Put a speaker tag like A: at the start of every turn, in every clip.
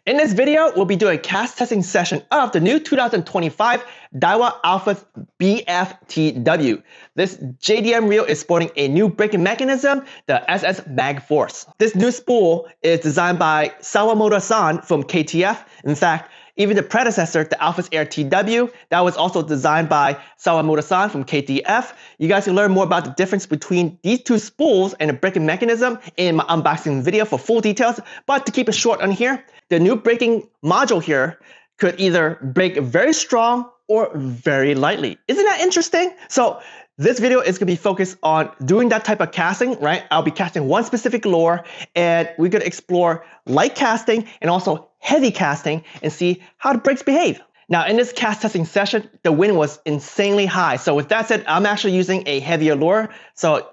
A: In this video, we'll be doing a cast testing session of the new 2025 Daiwa Alpha BF This JDM reel is sporting a new braking mechanism, the SS Magforce. This new spool is designed by Sawamura-san from KTF. In fact, even the predecessor, the Alpha's Air TW, that was also designed by Sawamura-san from KTF. You guys can learn more about the difference between these two spools and the braking mechanism in my unboxing video for full details. But to keep it short on here, the new braking module here could either brake very strong or very lightly. Isn't that interesting? So this video is going to be focused on doing that type of casting, right? I'll be casting one specific lure, and we're going to explore light casting and also heavy casting and see how the brakes behave. Now, in this cast testing session, the wind was insanely high. So with that said, I'm actually using a heavier lure. So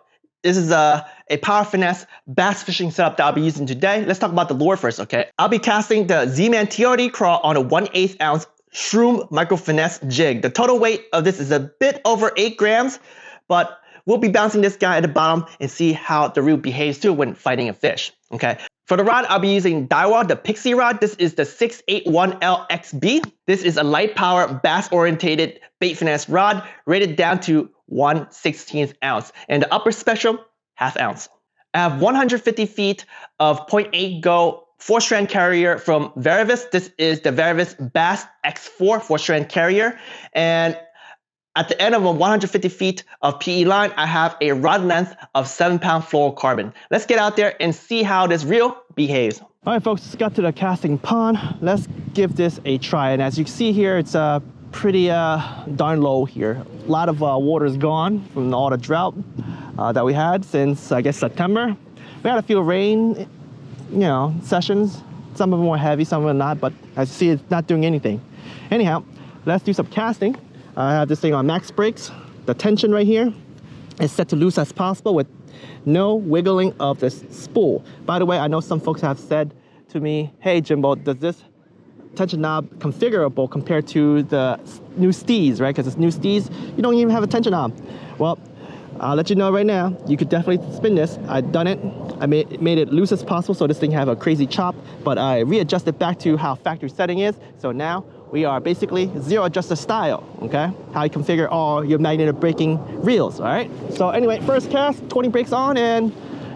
A: this is a power finesse bass fishing setup that I'll be using today. Let's talk about the lure first, okay? I'll be casting the Z-Man TRD CrawZ on a 1/8 ounce shroom micro finesse jig. The total weight of this is a bit over 8 grams, but we'll be bouncing this guy at the bottom and see how the reel behaves too when fighting a fish, okay? For the rod, I'll be using Daiwa, the Pixie rod. This is the 681LXB. This is a light power bass orientated bait finesse rod rated down to 1/16 ounce and the upper spectrum 1/2 ounce. I have 150 feet of 0.8 Go 4-strand carrier from Varivas. This is the Varivas Bass X4 4-strand carrier, and at the end of 150 feet of PE line, I have a rod length of 7-pound fluorocarbon. Let's get out there and see how this reel behaves. All right, folks, got to the casting pond. Let's give this a try. And as you can see here, it's pretty darn low here. A lot of water is gone from all the drought that we had since, I guess, September. We had a few rain, sessions. Some of them were heavy, some of them not, but as you see, it's not doing anything. Anyhow, let's do some casting. I have this thing on max brakes. The tension right here is set to loose as possible with no wiggling of this spool. By the way, I know some folks have said to me, hey Jimbo, does this tension knob configurable compared to the new Steez, right? Because it's new Steez, you don't even have a tension knob. Well, I'll let you know right now, you could definitely spin this. I've done it. I made it loose as possible so this thing have a crazy chop, but I readjusted back to how factory setting is. So now we are basically zero adjuster style, okay? How you configure all your magnetic braking reels, all right? So anyway, first cast, 20 brakes on and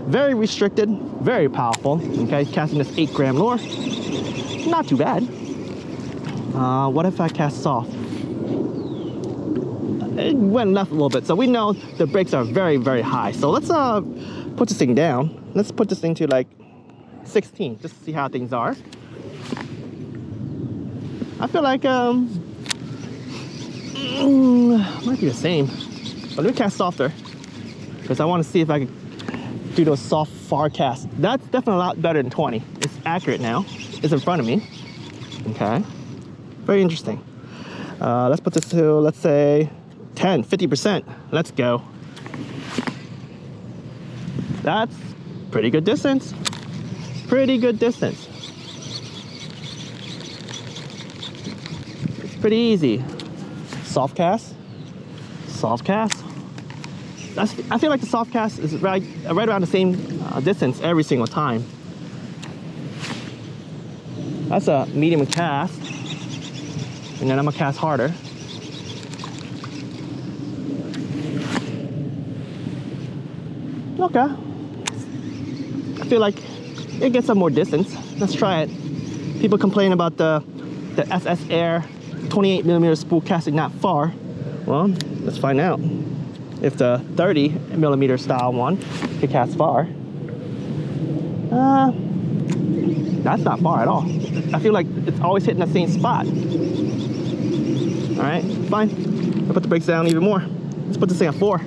A: very restricted, very powerful, okay? Casting this 8-gram lure, not too bad. What if I cast soft? It went left a little bit, so we know the brakes are very, very high. So let's put this thing down. Let's put this thing to like 16, just to see how things are. I feel like might be the same, but let me cast softer because I want to see if I can do those soft far casts. That's definitely a lot better than 20. It's accurate now. It's in front of me. Okay, very interesting. Let's put this to, let's say 10, 50%. Let's go. That's pretty good distance. Pretty good distance. Pretty easy. Soft cast, soft cast. I feel like the soft cast is right around the same distance every single time. That's a medium cast, and then I'm gonna cast harder. Okay. I feel like it gets some more distance. Let's try it. People complain about the SS Air 28mm spool casting not far. Well, let's find out if the 30mm style one can cast far. That's not far at all. I feel like it's always hitting the same spot. All right, fine. I'll put the brakes down even more. Let's put this thing at 4.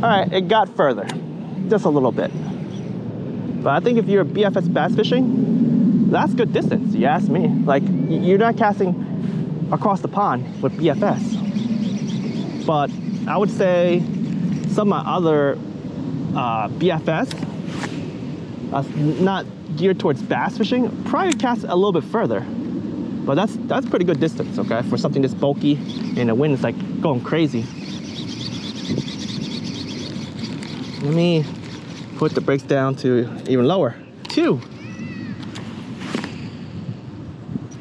A: All right, it got further, just a little bit. But I think if you're BFS bass fishing, that's good distance, you ask me. Like, you're not casting across the pond with BFS. But I would say some of my other BFS, not geared towards bass fishing, probably cast a little bit further. But that's pretty good distance, okay? For something this bulky and the wind is like going crazy. Let me put the brakes down to even lower, 2.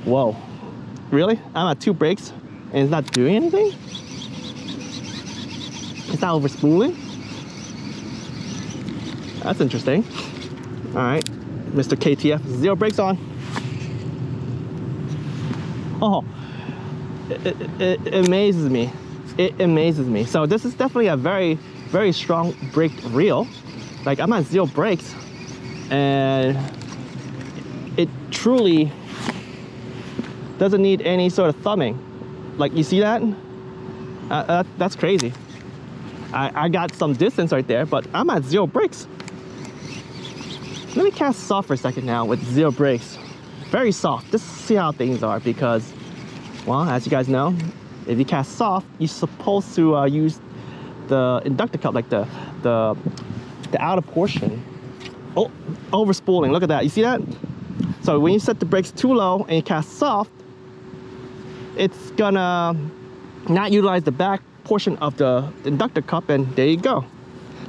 A: Whoa. Really? I'm at 2 brakes and it's not doing anything? It's not overspooling? That's interesting. All right, Mr. KTF, 0 brakes on. Oh, it amazes me. It amazes me. So this is definitely a very, very strong brake reel. Like I'm at 0 brakes and it truly doesn't need any sort of thumbing. Like you see that? That's crazy. I got some distance right there, but I'm at 0 brakes. Let me cast soft for a second now with 0 brakes. Very soft, just see how things are because, well, as you guys know, if you cast soft, you're supposed to use the inductor cup, like the outer portion. Oh, overspooling, look at that, you see that? So when you set the brakes too low and you cast soft, it's gonna not utilize the back portion of the inductor cup, and there you go.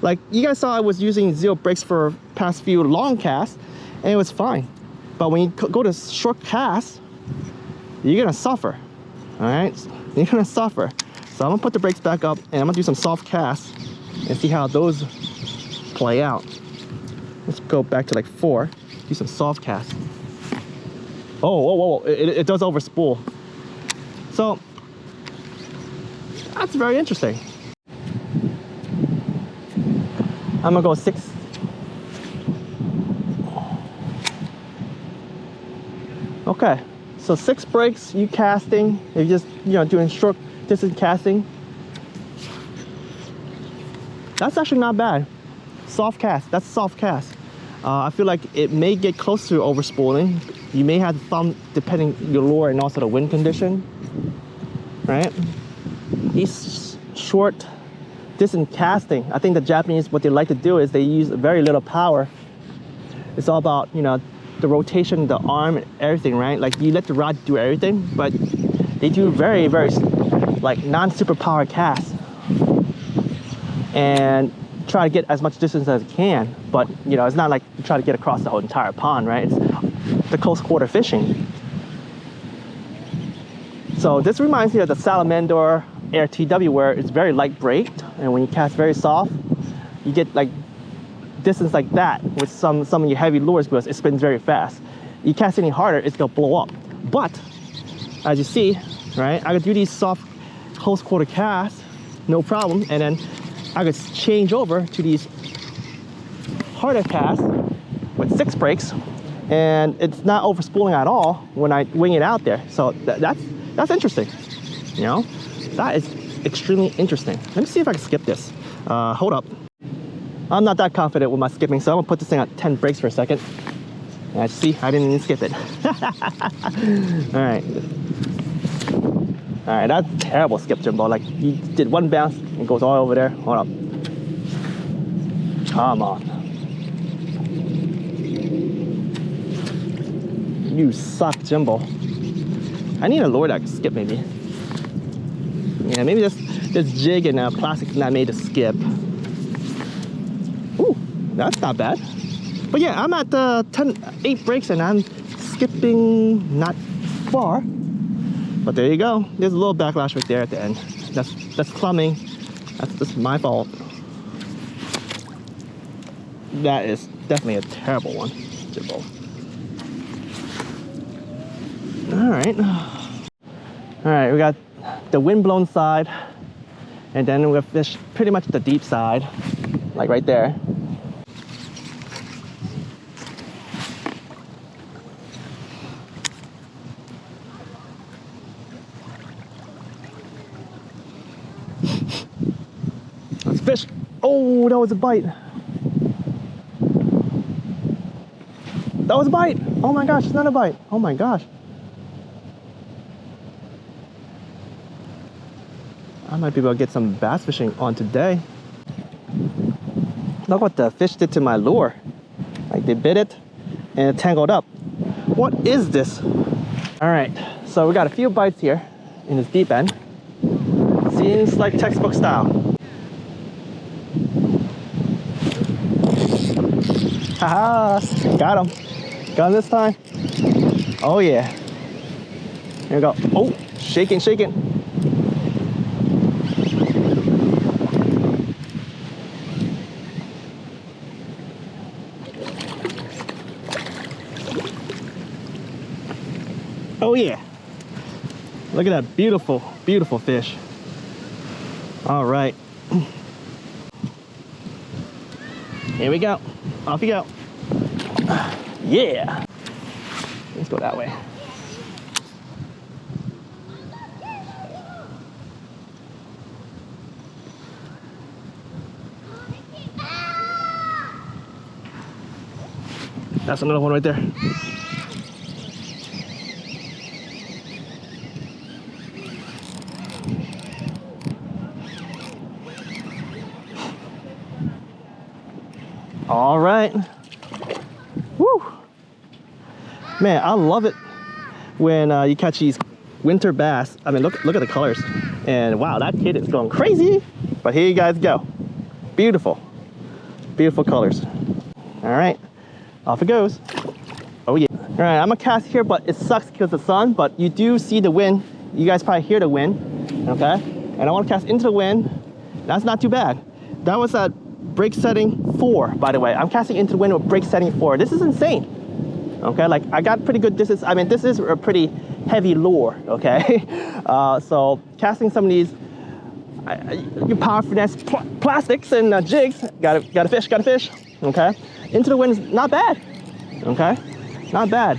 A: Like you guys saw, I was using 0 brakes for past few long casts and it was fine, but when you go to short casts, you're gonna suffer. All right, you're gonna suffer. So I'm gonna put the brakes back up and I'm gonna do some soft casts and see how those play out. Let's go back to like 4, do some soft casts. Oh, whoa, whoa, it does overspool. So that's very interesting. I'm gonna go 6. Okay, so 6 brakes, you casting, if you're just, you know, doing short distance casting. That's actually not bad. Soft cast, that's soft cast. I feel like it may get close to overspooling. You may have to thumb depending your lure and also the wind condition, right? These short distance casting, I think the Japanese, what they like to do is they use very little power. It's all about, you know, the rotation, the arm, and everything, right? Like you let the rod do everything, but they do very, very like non-super power casts and try to get as much distance as it can. But you know, it's not like you try to get across the whole entire pond, right? It's the close quarter fishing. So this reminds me of the Salamander Air TW, where it's very light braked, and when you cast very soft, you get like distance like that with some of your heavy lures because it spins very fast. You cast any harder, it's gonna blow up. But as you see, right, I could do these soft close quarter casts, no problem, and then I could change over to these harder casts with 6 brakes, and it's not overspooling at all when I wing it out there. So that's interesting, you know? That is extremely interesting. Let me see if I can skip this. Hold up. I'm not that confident with my skipping, so I'm gonna put this thing at 10 brakes for a second. And see, I didn't even skip it. All right. All right, that's terrible skip, Jimbo. Like, you did 1 bounce and it goes all over there. Hold up. Come on. You suck, Jimbo. I need a lure that can skip, maybe. Yeah, maybe this jig and plastic is not made to skip. Ooh, that's not bad. But yeah, I'm at 8 brakes and I'm skipping not far. But there you go. There's a little backlash right there at the end. That's clumbing. That's my fault. That is definitely a terrible one, Jimbo. All right, we got the wind-blown side, and then we'll fish pretty much the deep side, like right there. Let's fish. Oh, that was a bite. That was a bite. Oh my gosh, it's not a bite. Oh my gosh. I might be able to get some bass fishing on today. Look what the fish did to my lure. Like, they bit it and it tangled up. What is this? All right, so we got a few bites here in this deep end. Seems like textbook style. Haha, Got him. Got him this time. Oh yeah. Here we go. Oh, shaking, shaking. Oh yeah. Look at that beautiful, beautiful fish. All right. Here we go. Off you go. Yeah. Let's go that way. That's another one right there. All right. Woo. Man, I love it when you catch these winter bass. I mean, look at the colors. And wow, that kid is going crazy. But here you guys go. Beautiful. Beautiful colors. All right. Off it goes. Oh yeah. All right, I'm gonna cast here, but it sucks because of the sun, but you do see the wind. You guys probably hear the wind, okay? And I wanna cast into the wind. That's not too bad. That was at break setting 4, by the way. I'm casting into the wind with break setting 4. This is insane, okay? Like, I got pretty good distance. I mean, this is a pretty heavy lure, okay? So casting some of these your power finesse plastics and jigs, got a fish, okay? Into the wind is not bad, okay? Not bad.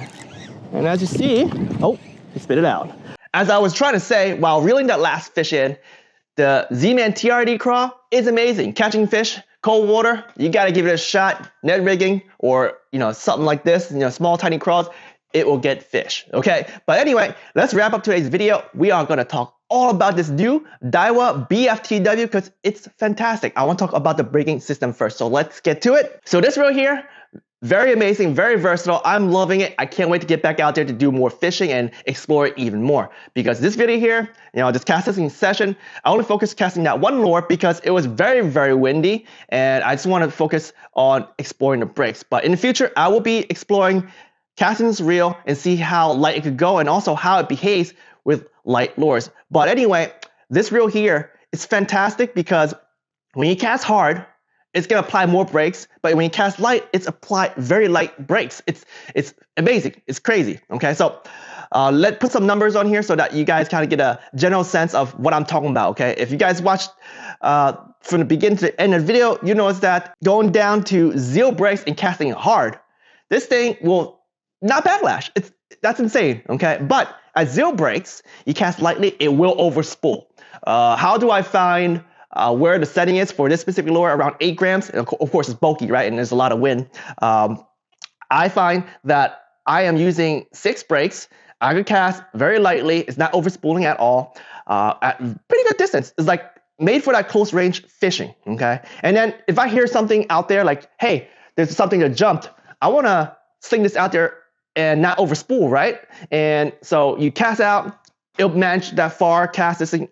A: And as you see, oh, he spit it out. As I was trying to say, while reeling that last fish in, the Z-Man TRD CrawZ is amazing. Catching fish, cold water, you gotta give it a shot. Net rigging or, you know, something like this, you know, small tiny crawls, it will get fish, okay? But anyway, let's wrap up today's video. We are gonna talk all about this new Daiwa BFTW because it's fantastic. I want to talk about the braiding system first, so let's get to it. So this reel here, very amazing, very versatile. I'm loving it. I can't wait to get back out there to do more fishing and explore it even more. Because this video here, you know, this casting session, I only focused casting that one lure because it was very, very windy, and I just want to focus on exploring the breaks. But in the future, I will be exploring casting this reel and see how light it could go and also how it behaves with light lures. But anyway, this reel here is fantastic because when you cast hard, it's gonna apply more brakes, but when you cast light, it's apply very light brakes. It's amazing, it's crazy, okay? So let's put some numbers on here so that you guys kind of get a general sense of what I'm talking about, okay? If you guys watched from the beginning to the end of the video, you notice that going down to 0 brakes and casting hard, this thing will not backlash. That's insane, okay? But at 0 brakes, you cast lightly, it will overspool. How do I find where the setting is for this specific lure? Around 8 grams. And of course, it's bulky, right? And there's a lot of wind. I find that I am using 6 brakes. I can cast very lightly. It's not overspooling at all. At pretty good distance. It's like made for that close range fishing, okay? And then if I hear something out there like, hey, there's something that jumped, I want to sling this out there and not overspool, right? And so you cast out, it'll manage that far casting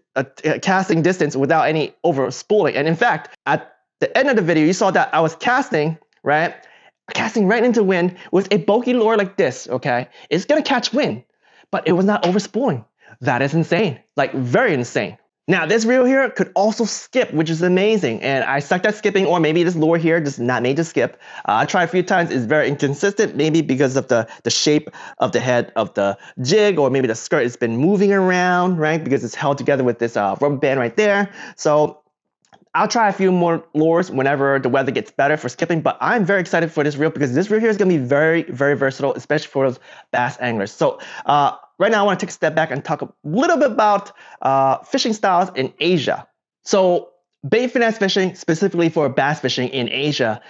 A: distance without any overspooling. And in fact, at the end of the video, you saw that I was casting, right? Casting right into wind with a bulky lure like this, okay? It's gonna catch wind, but it was not overspooling. That is insane, like very insane. Now this reel here could also skip, which is amazing. And I sucked at skipping, or maybe this lure here just not made to skip. I tried a few times, it's very inconsistent, maybe because of the shape of the head of the jig, or maybe the skirt has been moving around, right? Because it's held together with this rubber band right there. So I'll try a few more lures whenever the weather gets better for skipping, but I'm very excited for this reel because this reel here is gonna be very, very versatile, especially for those bass anglers. So right now I wanna take a step back and talk a little bit about fishing styles in Asia. So bait finesse fishing, specifically for bass fishing in Asia,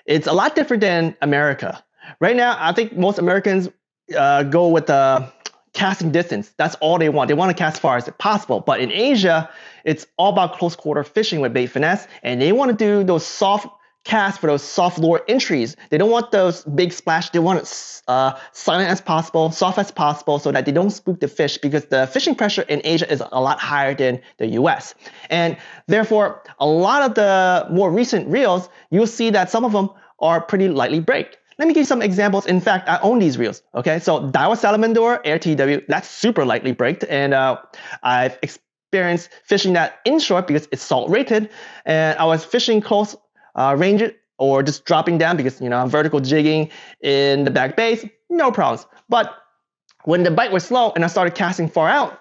A: it's a lot different than America. Right now, I think most Americans go with the casting distance. That's all they want. They want to cast as far as possible. But in Asia, it's all about close quarter fishing with bait finesse, and they want to do those soft casts for those soft lure entries. They don't want those big splash. They want it silent as possible, soft as possible, so that they don't spook the fish, because the fishing pressure in Asia is a lot higher than the US. And therefore, a lot of the more recent reels, you'll see that some of them are pretty lightly braked. Let me give you some examples. In fact, I own these reels. Okay, so Daiwa Salamander Air TW, that's super lightly braked, and I've experienced fishing that inshore because it's salt rated, and I was fishing close range or just dropping down because I'm vertical jigging in the back bays, no problems. But when the bite was slow and I started casting far out,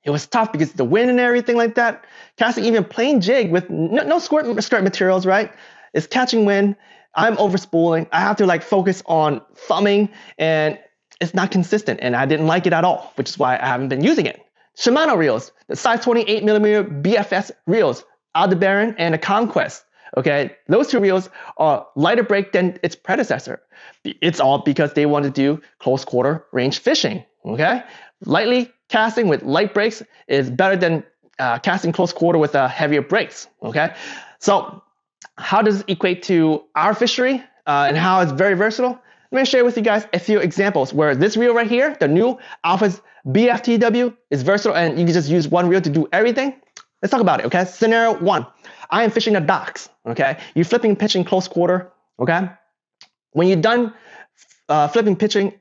A: it was tough because the wind and everything like that. Casting even plain jig with no skirt materials, right? It's catching wind. I'm overspooling. I have to like focus on thumbing, and it's not consistent, and I didn't like it at all, which is why I haven't been using it. Shimano reels, the size 28mm BFS reels, Aldebaran and the Conquest. Okay, those two reels are lighter brake than its predecessor. It's all because they want to do close quarter range fishing. Okay, lightly casting with light brakes is better than casting close quarter with heavier brakes. Okay, so how does it equate to our fishery and how it's very versatile? Let me share with you guys a few examples where this reel right here, the new Alphas BFTW, is versatile and you can just use one reel to do everything. Let's talk about it, okay? Scenario 1, I am fishing the docks, okay? You're flipping and pitching close quarter, okay? When you're done flipping pitching,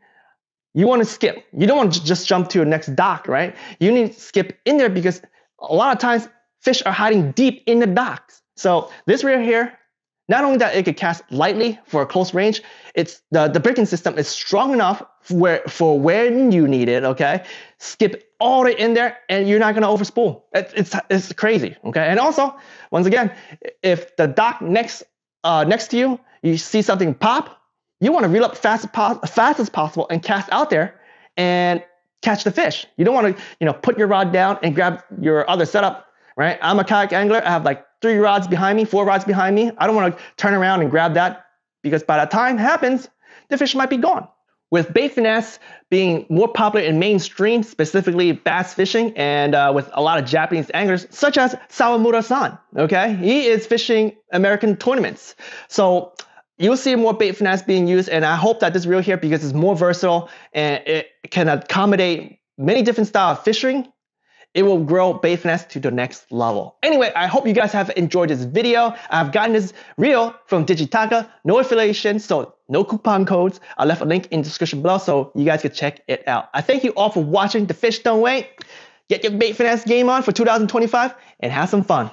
A: you want to skip. You don't want to just jump to your next dock, right? You need to skip in there because a lot of times fish are hiding deep in the docks. So this reel here, not only that it could cast lightly for a close range, it's the braking system is strong enough for when you need it, okay? Skip all the way in there and you're not gonna overspool. It's crazy, okay? And also, once again, if the dock next to you, you see something pop, you wanna reel up fast as possible and cast out there and catch the fish. You don't wanna put your rod down and grab your other setup, right? I'm a kayak angler, I have like 4 rods behind me. I don't want to turn around and grab that because by the time it happens, the fish might be gone. With bait finesse being more popular in mainstream, specifically bass fishing, and with a lot of Japanese anglers, such as Sawamura-san, okay? He is fishing American tournaments. So you'll see more bait finesse being used, and I hope that this reel here, because it's more versatile and it can accommodate many different styles of fishing, it will grow bait finesse to the next level. Anyway, I hope you guys have enjoyed this video. I've gotten this reel from Digitaka, no affiliations, so no coupon codes. I'll left a link in the description below so you guys can check it out. I thank you all for watching The Fish Don't Wait. Get your bait finesse game on for 2025 and have some fun.